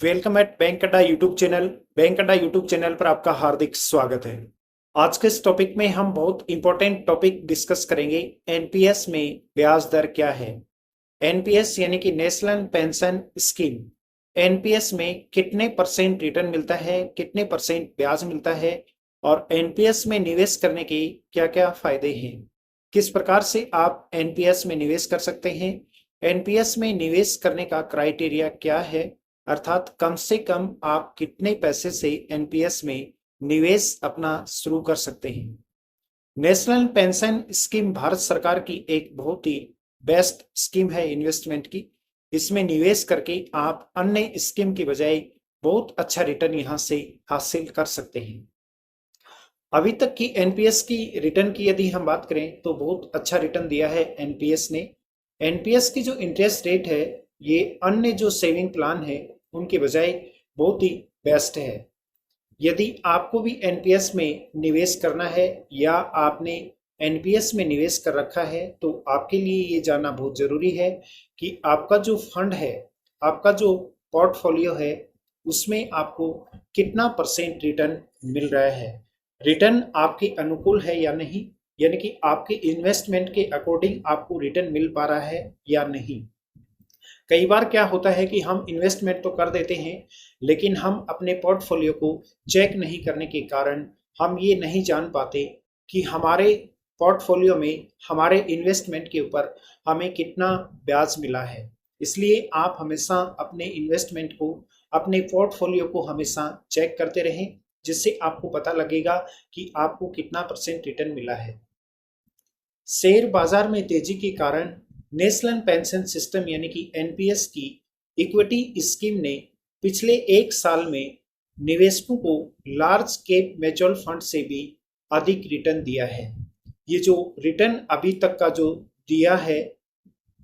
Welcome at bank अड्डा YouTube channel. Bank अड्डा YouTube channel पर आपका हार्दिक स्वागत है। आज के इस टॉपिक में हम बहुत इंपॉर्टेंट टॉपिक डिस्कस करेंगे। एनपीएस में ब्याज दर क्या है। एनपीएस यानी कि नेशनल पेंशन स्कीम। एनपीएस में कितने परसेंट रिटर्न मिलता है, कितने परसेंट ब्याज मिलता है और एनपीएस में निवेश करने के क्या क्या फायदे हैं, किस प्रकार से आप एनपीएस में निवेश कर सकते हैं, एनपीएस में निवेश करने का क्राइटेरिया क्या है, अर्थात कम से कम आप कितने पैसे से एनपीएस में निवेश अपना शुरू कर सकते हैं। नेशनल पेंशन स्कीम भारत सरकार की एक बहुत ही बेस्ट स्कीम है इन्वेस्टमेंट की। इसमें निवेश करके आप अन्य स्कीम की बजाय बहुत अच्छा रिटर्न यहां से हासिल कर सकते हैं। अभी तक की एनपीएस की रिटर्न की यदि हम बात करें तो बहुत अच्छा रिटर्न दिया है एनपीएस ने। एनपीएस की जो इंटरेस्ट रेट है ये अन्य जो सेविंग प्लान है उनके बजाय बहुत ही बेस्ट है। यदि आपको भी एनपीएस में निवेश करना है या आपने एनपीएस में निवेश कर रखा है तो आपके लिए ये जानना बहुत जरूरी है कि आपका जो फंड है, आपका जो पोर्टफोलियो है, उसमें आपको कितना परसेंट रिटर्न मिल रहा है, रिटर्न आपके अनुकूल है या नहीं, यानी कि आपके इन्वेस्टमेंट के अकॉर्डिंग आपको रिटर्न मिल पा रहा है या नहीं। कई बार क्या होता है कि हम इन्वेस्टमेंट तो कर देते हैं लेकिन हम अपने पोर्टफोलियो को चेक नहीं करने के कारण हम ये नहीं जान पाते कि हमारे पोर्टफोलियो में हमारे इन्वेस्टमेंट के ऊपर हमें कितना ब्याज मिला है। इसलिए आप हमेशा अपने इन्वेस्टमेंट को, अपने पोर्टफोलियो को हमेशा चेक करते रहें, जिससे आपको पता लगेगा कि आपको कितना परसेंट रिटर्न मिला है। शेयर बाजार में तेजी के कारण नेशनल पेंशन सिस्टम यानी कि एनपीएस की इक्विटी स्कीम ने पिछले एक साल में निवेशकों को लार्ज कैप म्यूचुअल फंड से भी अधिक रिटर्न दिया है। ये जो रिटर्न अभी तक का जो दिया है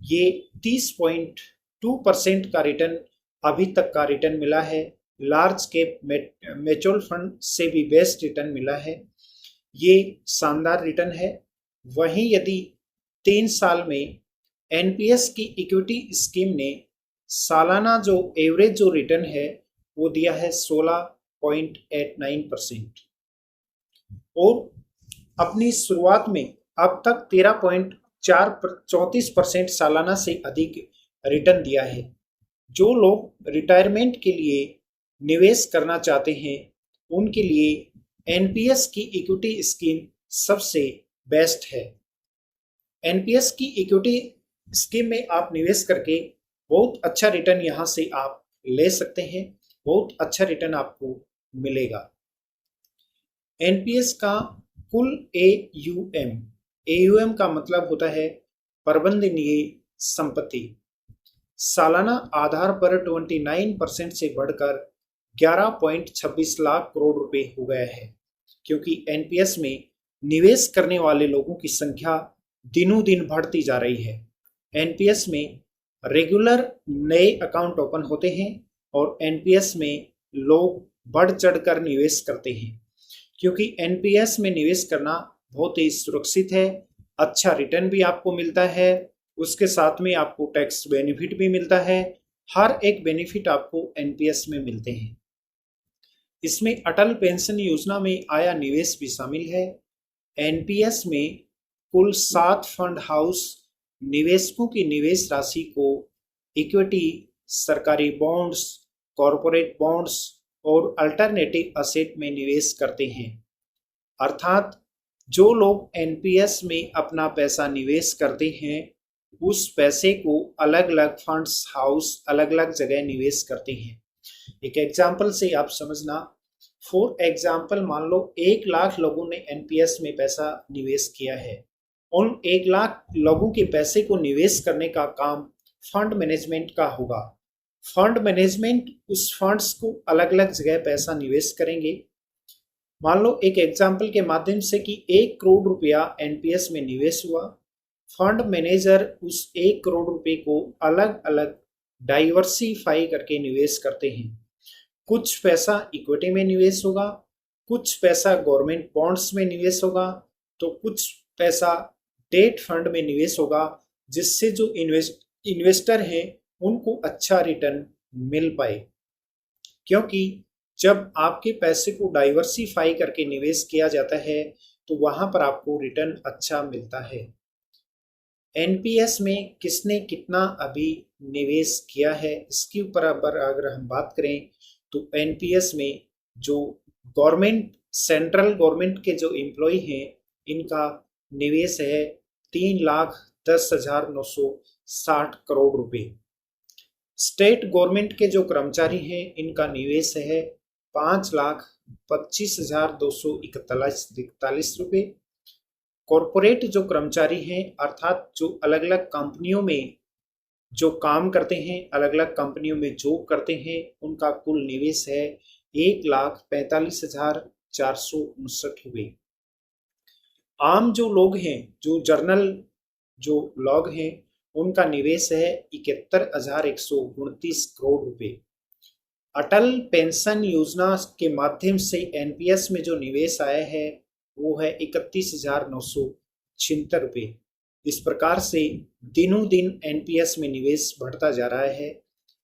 ये 30.2% का रिटर्न अभी तक का रिटर्न मिला है। लार्ज कैप म्यूचुअल फंड से भी बेस्ट रिटर्न मिला है। ये शानदार रिटर्न है। वहीं यदि 3 साल में एनपीएस की इक्विटी स्कीम ने सालाना जो एवरेज जो रिटर्न है वो दिया है 16.89% और अपनी शुरुआत में अब तक 13.34% सालाना से अधिक रिटर्न दिया है। जो लोग रिटायरमेंट के लिए निवेश करना चाहते हैं उनके लिए एनपीएस की इक्विटी स्कीम सबसे बेस्ट है। एनपीएस की इक्विटी स्कीम में आप निवेश करके बहुत अच्छा रिटर्न यहां से आप ले सकते हैं, बहुत अच्छा रिटर्न आपको मिलेगा। एनपीएस का कुल एयूएम, एयूएम का मतलब होता है प्रबंधनीय संपत्ति, सालाना आधार पर 29% से बढ़कर 11.26 लाख करोड़ रुपए हो गया है, क्योंकि एनपीएस में निवेश करने वाले लोगों की संख्या दिनों दिन बढ़ती जा रही है। एनपीएस में रेगुलर नए अकाउंट ओपन होते हैं और एनपीएस में लोग बढ़ चढ़कर निवेश करते हैं, क्योंकि एनपीएस में निवेश करना बहुत ही सुरक्षित है, अच्छा रिटर्न भी आपको मिलता है, उसके साथ में आपको टैक्स बेनिफिट भी मिलता है। हर एक बेनिफिट आपको एनपीएस में मिलते हैं। इसमें अटल पेंशन योजना में आया निवेश भी शामिल है। एनपीएस में कुल 7 फंड हाउस निवेशकों की निवेश राशि को इक्विटी, सरकारी बॉन्ड्स, कॉरपोरेट बॉन्ड्स और अल्टरनेटिव असेट में निवेश करते हैं। अर्थात जो लोग एनपीएस में अपना पैसा निवेश करते हैं उस पैसे को अलग अलग फंड्स हाउस अलग अलग जगह निवेश करते हैं। एक एग्जाम्पल से आप समझना, फॉर एग्जाम्पल मान लो 1 लाख लोगों ने एनपीएस में पैसा निवेश किया है। उन 1 लाख लोगों के पैसे को निवेश करने का काम फंड मैनेजमेंट का होगा। फंड मैनेजमेंट उस फंड्स को अलग अलग जगह पैसा निवेश करेंगे। मान लो एक एग्जाम्पल के माध्यम से कि 1 करोड़ रुपया एनपीएस में निवेश हुआ। फंड मैनेजर उस 1 करोड़ रुपए को अलग अलग डाइवर्सिफाई करके निवेश करते हैं। कुछ पैसा इक्विटी में निवेश होगा, कुछ पैसा गवर्नमेंट बॉन्ड्स में निवेश होगा, तो कुछ पैसा डेट फंड में निवेश होगा, जिससे जो इन्वेस्टर हैं उनको अच्छा रिटर्न मिल पाए। क्योंकि जब आपके पैसे को डाइवर्सिफाई करके निवेश किया जाता है तो वहां पर आपको रिटर्न अच्छा मिलता है। एनपीएस में किसने कितना अभी निवेश किया है इसके ऊपर अगर हम बात करें तो एनपीएस में जो गवर्नमेंट सेंट्रल गवर्नमेंट के जो एम्प्लॉय हैं इनका निवेश है 3,10,960 करोड़ रुपए। स्टेट गवर्नमेंट के जो कर्मचारी हैं इनका निवेश है 5,25,241 रुपए। कॉरपोरेट जो कर्मचारी हैं अर्थात जो अलग अलग कंपनियों में जो काम करते हैं, अलग अलग कंपनियों में जॉब करते हैं, उनका कुल निवेश है 1,45,459 रुपए। आम जो लोग हैं, जो जर्नल जो लोग हैं, उनका निवेश है 71,129 करोड़ रुपए। अटल पेंशन योजना के माध्यम से एनपीएस में जो निवेश आया है वो है 31,976 रुपए। इस प्रकार से दिनों दिन एनपीएस में निवेश बढ़ता जा रहा है।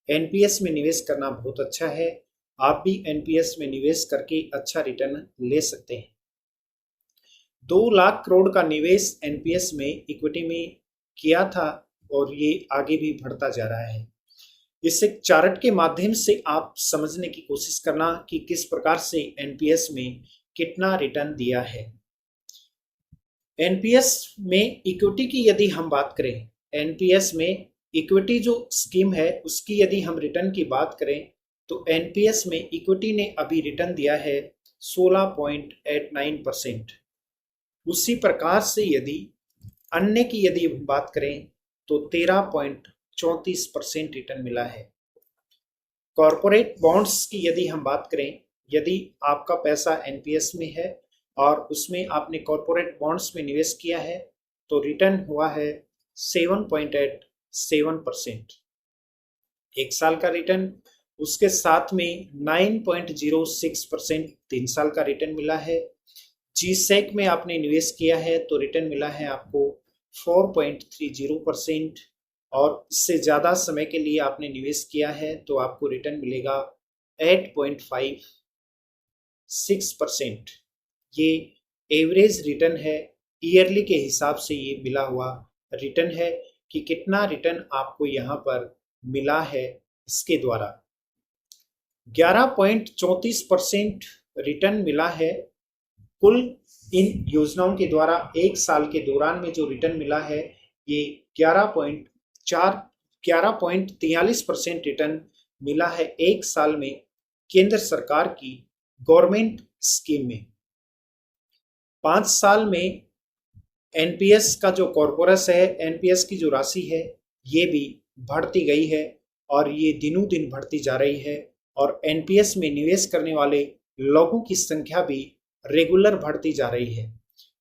एनपीएस में निवेश करना बहुत अच्छा है। आप भी एनपीएस में निवेश करके अच्छा रिटर्न ले सकते हैं। 2 लाख करोड़ का निवेश एनपीएस में इक्विटी में किया था और ये आगे भी बढ़ता जा रहा है। इस एक चार्ट के माध्यम से आप समझने की कोशिश करना कि किस प्रकार से एनपीएस में कितना रिटर्न दिया है। एनपीएस में इक्विटी की यदि हम बात करें, एनपीएस में इक्विटी जो स्कीम है उसकी यदि हम रिटर्न की बात करें तो एनपीएस में इक्विटी ने अभी रिटर्न दिया है 16.89%। उसी प्रकार से यदि अन्य की यदि बात करें तो 13.34% रिटर्न मिला है। कॉरपोरेट बॉन्ड्स की यदि हम बात करें, यदि आपका पैसा एनपीएस में है और उसमें आपने कॉरपोरेट बॉन्ड्स में निवेश किया है तो रिटर्न हुआ है 7.87%। एक साल का रिटर्न, उसके साथ में 9.06% 3 साल का रिटर्न मिला है। जीसेक में आपने निवेश किया है तो रिटर्न मिला है आपको 4.30% और इससे ज़्यादा समय के लिए आपने निवेश किया है तो आपको रिटर्न मिलेगा 8.56%। ये एवरेज रिटर्न है, ईयरली के हिसाब से ये मिला हुआ रिटर्न है कि कितना रिटर्न आपको यहाँ पर मिला है इसके द्वारा। 11.34% रिटर्न मिला है कुल इन योजनाओं के द्वारा। एक साल के दौरान में जो रिटर्न मिला है ये 11.43% रिटर्न मिला है एक साल में केंद्र सरकार की गवर्नमेंट स्कीम में। 5 साल में एनपीएस का जो कॉर्पोरस है, एनपीएस की जो राशि है ये भी बढ़ती गई है और ये दिनों दिन बढ़ती जा रही है और एनपीएस में निवेश करने वाले लोगों की संख्या भी रेगुलर बढ़ती जा रही है।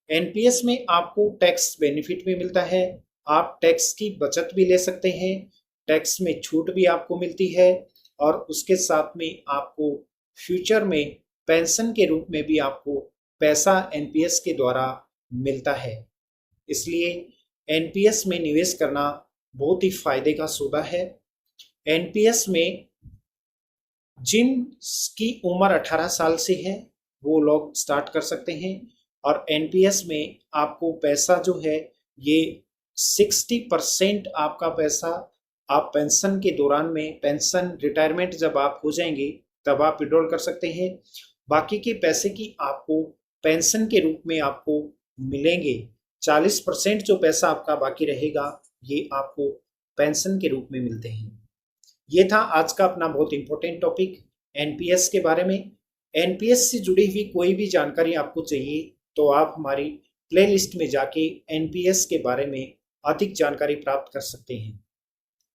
एनपीएस में आपको टैक्स बेनिफिट भी मिलता है, आप टैक्स की बचत भी ले सकते हैं, टैक्स में छूट भी आपको मिलती है और उसके साथ में आपको फ्यूचर में पेंशन के रूप में भी आपको पैसा एनपीएस के द्वारा मिलता है। इसलिए एनपीएस में निवेश करना बहुत ही फायदे का सौदा है। एनपीएस में जिनकी उम्र 18 साल से है वो लोग स्टार्ट कर सकते हैं और एनपीएस में आपको पैसा जो है ये 60% आपका पैसा आप पेंशन के दौरान में, पेंशन रिटायरमेंट जब आप हो जाएंगे तब आप विड्रॉल कर सकते हैं। बाकी के पैसे की आपको पेंशन के रूप में आपको मिलेंगे। 40% जो पैसा आपका बाकी रहेगा ये आपको पेंशन के रूप में मिलते हैं। ये था आज का अपना बहुत इंपॉर्टेंट टॉपिक एनपीएस के बारे में। एनपीएस से जुड़ी हुई कोई भी जानकारी आपको चाहिए तो आप हमारी प्लेलिस्ट में जाके एनपीएस के बारे में अधिक जानकारी प्राप्त कर सकते हैं।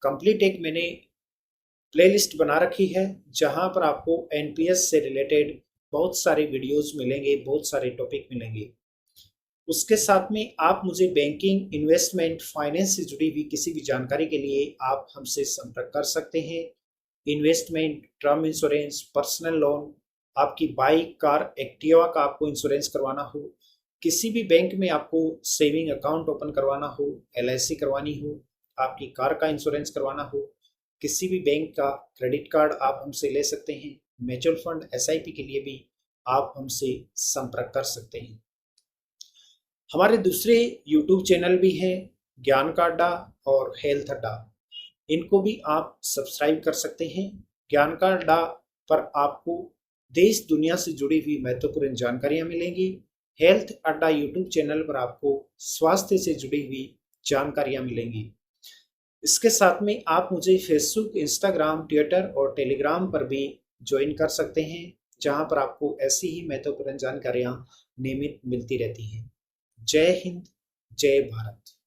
कंप्लीट एक मैंने प्लेलिस्ट बना रखी है जहां पर आपको एनपीएस से रिलेटेड बहुत सारे वीडियोस मिलेंगे, बहुत सारे टॉपिक मिलेंगे। उसके साथ में आप मुझे बैंकिंग, इन्वेस्टमेंट, फाइनेंस से जुड़ी हुई किसी भी जानकारी के लिए आप हमसे संपर्क कर सकते हैं। Investment, term insurance, personal loan, आपकी बाइक, कार, एक्टिवा का आपको इंश्योरेंस करवाना हो, किसी भी बैंक में आपको सेविंग अकाउंट ओपन करवाना हो, एलआईसी करवानी हो, आपकी कार का इंश्योरेंस करवाना हो, किसी भी बैंक का क्रेडिट कार्ड आप हमसे ले सकते हैं। म्यूचुअल फंड, एसआईपी के लिए भी आप हमसे संपर्क कर सकते हैं। हमारे दूसरे यूट्यूब चैनल भी हैं, ज्ञान का अड्डा और हेल्थ अड्डा। इनको भी आप सब्सक्राइब कर सकते हैं। ज्ञान का अड्डा पर आपको देश दुनिया से जुड़ी हुई महत्वपूर्ण जानकारियां मिलेंगी। हेल्थ अड्डा यूट्यूब चैनल पर आपको स्वास्थ्य से जुड़ी हुई जानकारियां मिलेंगी। इसके साथ में आप मुझे फेसबुक, इंस्टाग्राम, ट्विटर और टेलीग्राम पर भी ज्वाइन कर सकते हैं, जहां पर आपको ऐसी ही महत्वपूर्ण जानकारियां नियमित मिलती रहती हैं। जय हिंद, जय भारत।